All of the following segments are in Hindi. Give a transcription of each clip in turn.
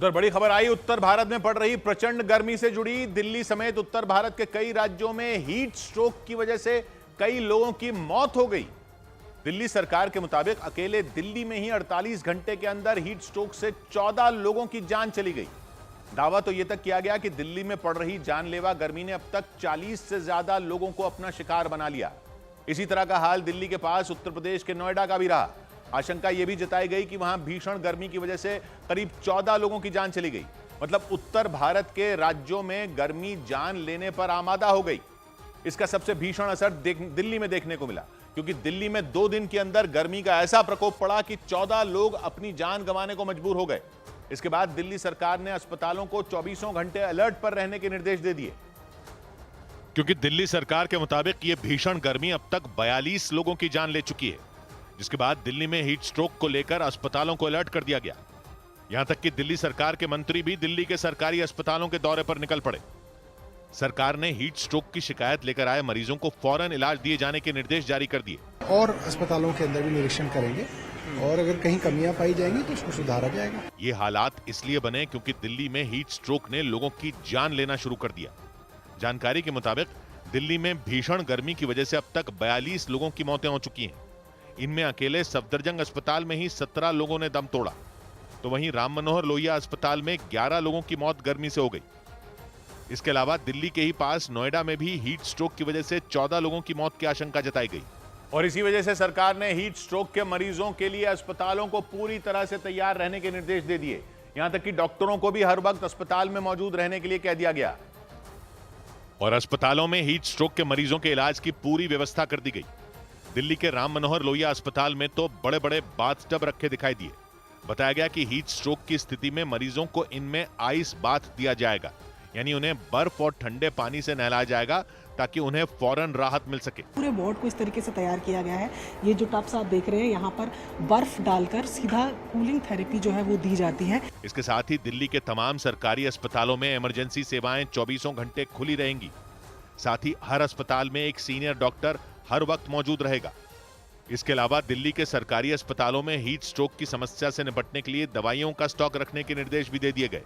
उधर बड़ी खबर आई, उत्तर भारत में पड़ रही प्रचंड गर्मी से जुड़ी। दिल्ली समेत उत्तर भारत के कई राज्यों में हीट स्ट्रोक की वजह से कई लोगों की मौत हो गई। दिल्ली सरकार के मुताबिक अकेले दिल्ली में ही 48 घंटे के अंदर हीट स्ट्रोक से 14 लोगों की जान चली गई। दावा तो यह तक किया गया कि दिल्ली में पड़ रही जानलेवा गर्मी ने अब तक 40 से ज्यादा लोगों को अपना शिकार बना लिया। इसी तरह का हाल दिल्ली के पास उत्तर प्रदेश के नोएडा का भी रहा। आशंका यह भी जताई गई कि वहां भीषण गर्मी की वजह से करीब 14 लोगों की जान चली गई। मतलब उत्तर भारत के राज्यों में गर्मी जान लेने पर आमादा हो गई। इसका सबसे भीषण असर दिल्ली में देखने को मिला, क्योंकि दिल्ली में 2 दिन के अंदर गर्मी का ऐसा प्रकोप पड़ा कि 14 लोग अपनी जान गंवाने को मजबूर हो गए। इसके बाद दिल्ली सरकार ने अस्पतालों को 24 घंटे अलर्ट पर रहने के निर्देश दे दिए, क्योंकि दिल्ली सरकार के मुताबिक ये भीषण गर्मी अब तक 42 लोगों की जान ले चुकी है, जिसके बाद दिल्ली में हीट स्ट्रोक को लेकर अस्पतालों को अलर्ट कर दिया गया। यहां तक कि दिल्ली सरकार के मंत्री भी दिल्ली के सरकारी अस्पतालों के दौरे पर निकल पड़े। सरकार ने हीट स्ट्रोक की शिकायत लेकर आए मरीजों को फौरन इलाज दिए जाने के निर्देश जारी कर दिए और अस्पतालों के अंदर भी निरीक्षण करेंगे और अगर कहीं कमियां पाई जाएंगी तो उसको सुधारा जाएगा। ये हालात इसलिए बने क्योंकि दिल्ली में हीट स्ट्रोक ने लोगों की जान लेना शुरू कर दिया। जानकारी के मुताबिक दिल्ली में भीषण गर्मी की वजह से अब तक 42 लोगों की मौतें हो चुकी हैं। इनमें अकेले सफदरजंग अस्पताल में ही 17 लोगों ने दम तोड़ा, तो वहीं राम मनोहर लोहिया अस्पताल में 11 लोगों की मौत गर्मी से हो गई। इसके अलावा दिल्ली के ही पास नोएडा में भी हीट स्ट्रोक की वजह से 14 लोगों की मौत की आशंका जताई गई। और इसी वजह से सरकार ने हीट स्ट्रोक के मरीजों के लिए अस्पतालों को पूरी तरह से तैयार रहने के निर्देश दे दिए। यहां तक कि डॉक्टरों को भी हर वक्त अस्पताल में मौजूद रहने के लिए कह दिया गया और अस्पतालों में हीट स्ट्रोक के मरीजों के इलाज की पूरी व्यवस्था कर दी गई। दिल्ली के राम मनोहर लोहिया अस्पताल में तो बड़े बड़े बाथटब रखे दिखाई दिए। बताया गया कि हीट स्ट्रोक की स्थिति में मरीजों को इनमें आइस बाथ दिया जाएगा, यानी उन्हें बर्फ और ठंडे पानी से नहलाया जाएगा ताकि उन्हें फौरन राहत मिल सके। पूरे वार्ड को इस तरीके से तैयार किया गया है। ये जो टब्स आप देख रहे हैं, यहाँ पर बर्फ डालकर सीधा कूलिंग थेरेपी जो है वो दी जाती है। इसके साथ ही दिल्ली के तमाम सरकारी अस्पतालों में इमरजेंसी सेवाएं 24 घंटे खुली रहेंगी। साथ ही हर अस्पताल में एक सीनियर डॉक्टर हर वक्त मौजूद रहेगा। इसके अलावा दिल्ली के सरकारी अस्पतालों में हीट स्ट्रोक की समस्या से निपटने के लिए दवाइयों का स्टॉक रखने के निर्देश भी दे दिए गए,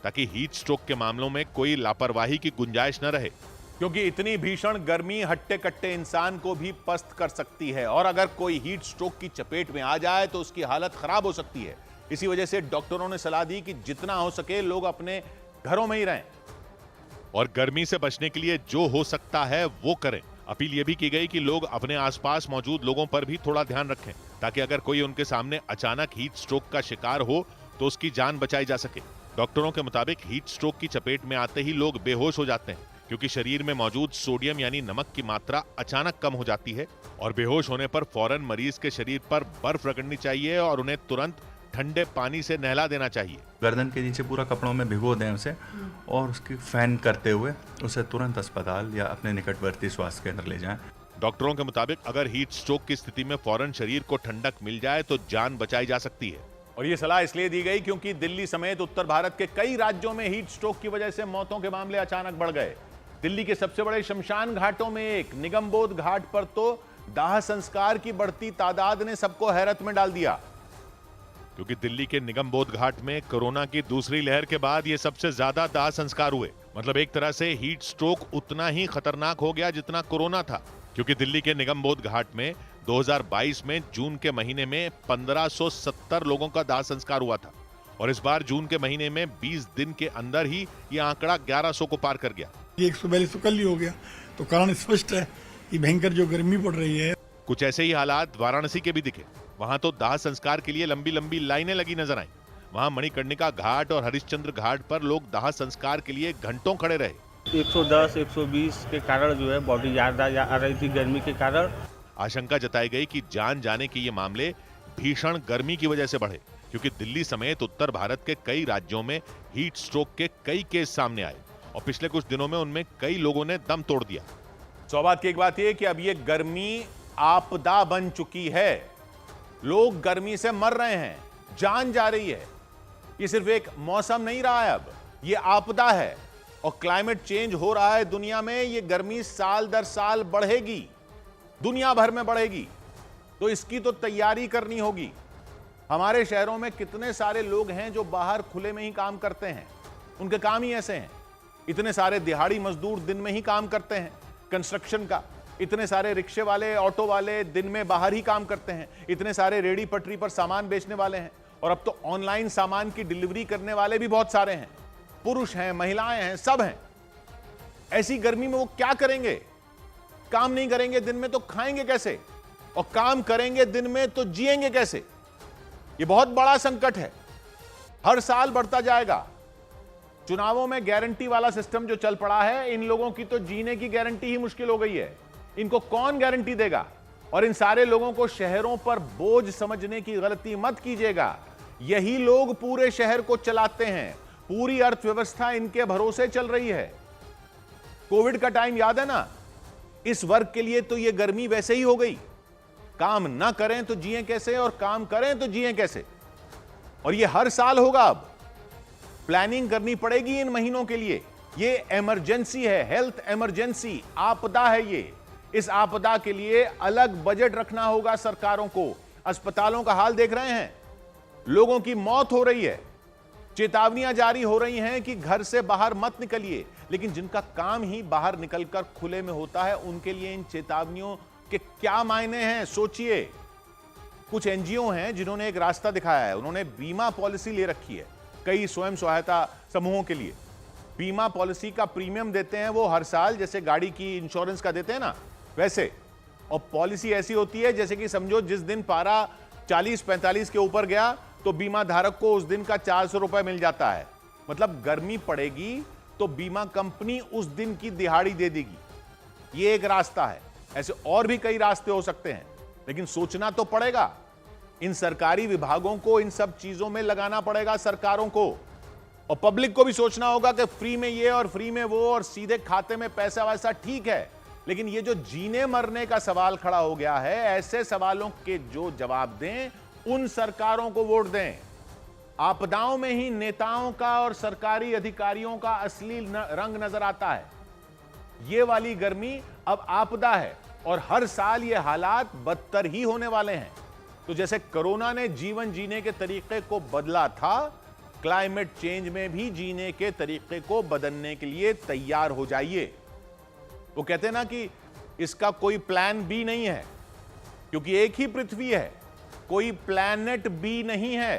ताकि हीट स्ट्रोक के मामलों में कोई लापरवाही की गुंजाइश न रहे, क्योंकि इतनी भीषण गर्मी हट्टे कट्टे इंसान को भी पस्त कर सकती है और अगर कोई हीट स्ट्रोक की चपेट में आ जाए तो उसकी हालत खराब हो सकती है। इसी वजह से डॉक्टरों ने सलाह दी कि जितना हो सके लोग अपने घरों में ही रहें और गर्मी से बचने के लिए जो हो सकता है वो करें। अपील यह भी की गई कि लोग अपने आसपास मौजूद लोगों पर भी थोड़ा ध्यान रखें, ताकि अगर कोई उनके सामने अचानक हीट स्ट्रोक का शिकार हो तो उसकी जान बचाई जा सके। डॉक्टरों के मुताबिक हीट स्ट्रोक की चपेट में आते ही लोग बेहोश हो जाते हैं, क्योंकि शरीर में मौजूद सोडियम यानी नमक की मात्रा अचानक कम हो जाती है और बेहोश होने पर फौरन मरीज के शरीर पर बर्फ रगड़नी चाहिए और उन्हें तुरंत ठंडे पानी से नहला देना चाहिए। गर्दन के नीचे पूरा कपड़ों में भिगो दें उसे और उसकी फैन करते हुए उसे तुरंत अस्पताल या अपने निकटवर्ती स्वास्थ्य केंद्र ले जाएं। डॉक्टरों के मुताबिक अगर हीट स्ट्रोक की स्थिति में फौरन शरीर को ठंडक मिल जाए तो जान बचाई जा सकती है। और यह सलाह इसलिए दी गई क्योंकि दिल्ली समेत उत्तर भारत के कई राज्यों में हीट स्ट्रोक की वजह से मौतों के मामले अचानक बढ़ गए। दिल्ली के सबसे बड़े शमशान घाटों में एक निगमबोध घाट पर तो दाह संस्कार की बढ़ती तादाद ने सबको हैरत में डाल दिया, क्योंकि दिल्ली के निगमबोध घाट में कोरोना की दूसरी लहर के बाद ये सबसे ज्यादा दाह संस्कार हुए। मतलब एक तरह से हीट स्ट्रोक उतना ही खतरनाक हो गया जितना कोरोना था, क्योंकि दिल्ली के निगमबोध घाट में 2022 में जून के महीने में 1570 लोगों का दाह संस्कार हुआ था और इस बार जून के महीने में 20 दिन के अंदर ही ये आंकड़ा 1100 को पार कर गया। ये 142 तो कल ही हो गया, तो कारण स्पष्ट है कि भयंकर जो गर्मी पड़ रही है। कुछ ऐसे ही हालात वाराणसी के भी दिखे। वहां तो दाह संस्कार के लिए लंबी लंबी लाइनें लगी नजर आईं। वहां मणिकर्णिका घाट और हरिश्चंद्र घाट पर लोग दाह संस्कार के लिए घंटों खड़े रहे। 110, 120 के कारण जो है बॉडी ज्यादा आ रही थी गर्मी के कारण। आशंका जताई गई कि जान जाने के ये मामले भीषण गर्मी की वजह से बढ़े, क्योंकि दिल्ली समेत उत्तर भारत के कई राज्यों में हीट स्ट्रोक के कई केस सामने आए और पिछले कुछ दिनों में उनमें कई लोगों ने दम तोड़ दिया। सौभाग्य की एक बात यह कि अब यह गर्मी आपदा बन चुकी है। लोग गर्मी से मर रहे हैं, जान जा रही है। यह सिर्फ एक मौसम नहीं रहा है, अब यह आपदा है और क्लाइमेट चेंज हो रहा है दुनिया में। यह गर्मी साल दर साल बढ़ेगी, दुनिया भर में बढ़ेगी, तो इसकी तो तैयारी करनी होगी। हमारे शहरों में कितने सारे लोग हैं जो बाहर खुले में ही काम करते हैं, उनके काम ही ऐसे हैं। इतने सारे दिहाड़ी मजदूर दिन में ही काम करते हैं कंस्ट्रक्शन का, इतने सारे रिक्शे वाले, ऑटो वाले दिन में बाहर ही काम करते हैं, इतने सारे रेडी पटरी पर सामान बेचने वाले हैं, और अब तो ऑनलाइन सामान की डिलीवरी करने वाले भी बहुत सारे हैं। पुरुष हैं, महिलाएं हैं, सब हैं। ऐसी गर्मी में वो क्या करेंगे? काम नहीं करेंगे दिन में तो खाएंगे कैसे, और काम करेंगे दिन में तो जिएंगे कैसे? ये बहुत बड़ा संकट है, हर साल बढ़ता जाएगा। चुनावों में गारंटी वाला सिस्टम जो चल पड़ा है, इन लोगों की तो जीने की गारंटी ही मुश्किल हो गई है। इनको कौन गारंटी देगा? और इन सारे लोगों को शहरों पर बोझ समझने की गलती मत कीजिएगा। यही लोग पूरे शहर को चलाते हैं, पूरी अर्थव्यवस्था इनके भरोसे चल रही है। कोविड का टाइम याद है ना? इस वर्ग के लिए तो यह गर्मी वैसे ही हो गई। काम ना करें तो जिए कैसे, और काम करें तो जिए कैसे? और यह हर साल होगा। अब प्लानिंग करनी पड़ेगी इन महीनों के लिए। यह इमरजेंसी है, हेल्थ इमरजेंसी, आपदा है ये। इस आपदा के लिए अलग बजट रखना होगा सरकारों को। अस्पतालों का हाल देख रहे हैं, लोगों की मौत हो रही है, चेतावनियां जारी हो रही हैं कि घर से बाहर मत निकलिए, लेकिन जिनका काम ही बाहर निकलकर खुले में होता है, उनके लिए इन चेतावनियों के क्या मायने हैं? सोचिए। कुछ एनजीओ हैं जिन्होंने एक रास्ता दिखाया है। उन्होंने बीमा पॉलिसी ले रखी है कई स्वयं सहायता समूहों के लिए। बीमा पॉलिसी का प्रीमियम देते हैं वो हर साल, जैसे गाड़ी की इंश्योरेंस का देते हैं ना, वैसे। और पॉलिसी ऐसी होती है जैसे कि समझो जिस दिन पारा 40-45 के ऊपर गया तो बीमा धारक को उस दिन का 400 रुपए मिल जाता है। मतलब गर्मी पड़ेगी तो बीमा कंपनी उस दिन की दिहाड़ी दे देगी। ये एक रास्ता है। ऐसे और भी कई रास्ते हो सकते हैं, लेकिन सोचना तो पड़ेगा। इन सरकारी विभागों को इन सब चीजों में लगाना पड़ेगा, सरकारों को। और पब्लिक को भी सोचना होगा कि फ्री में ये और फ्री में वो और सीधे खाते में पैसा वैसा ठीक है, लेकिन ये जो जीने मरने का सवाल खड़ा हो गया है, ऐसे सवालों के जो जवाब दें, उन सरकारों को वोट दें। आपदाओं में ही नेताओं का और सरकारी अधिकारियों का असली रंग नजर आता है। ये वाली गर्मी अब आपदा है, और हर साल ये हालात बदतर ही होने वाले हैं। तो जैसे कोरोना ने जीवन जीने के तरीके को बदला था, क्लाइमेट चेंज में भी जीने के तरीके को बदलने के लिए तैयार हो जाइए। वो कहते हैं ना कि इसका कोई प्लान बी नहीं है, क्योंकि एक ही पृथ्वी है, कोई प्लैनेट बी नहीं है।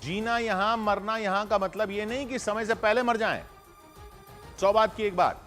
जीना यहां, मरना यहां का मतलब यह नहीं कि समय से पहले मर जाएं। 100 बात की एक बात,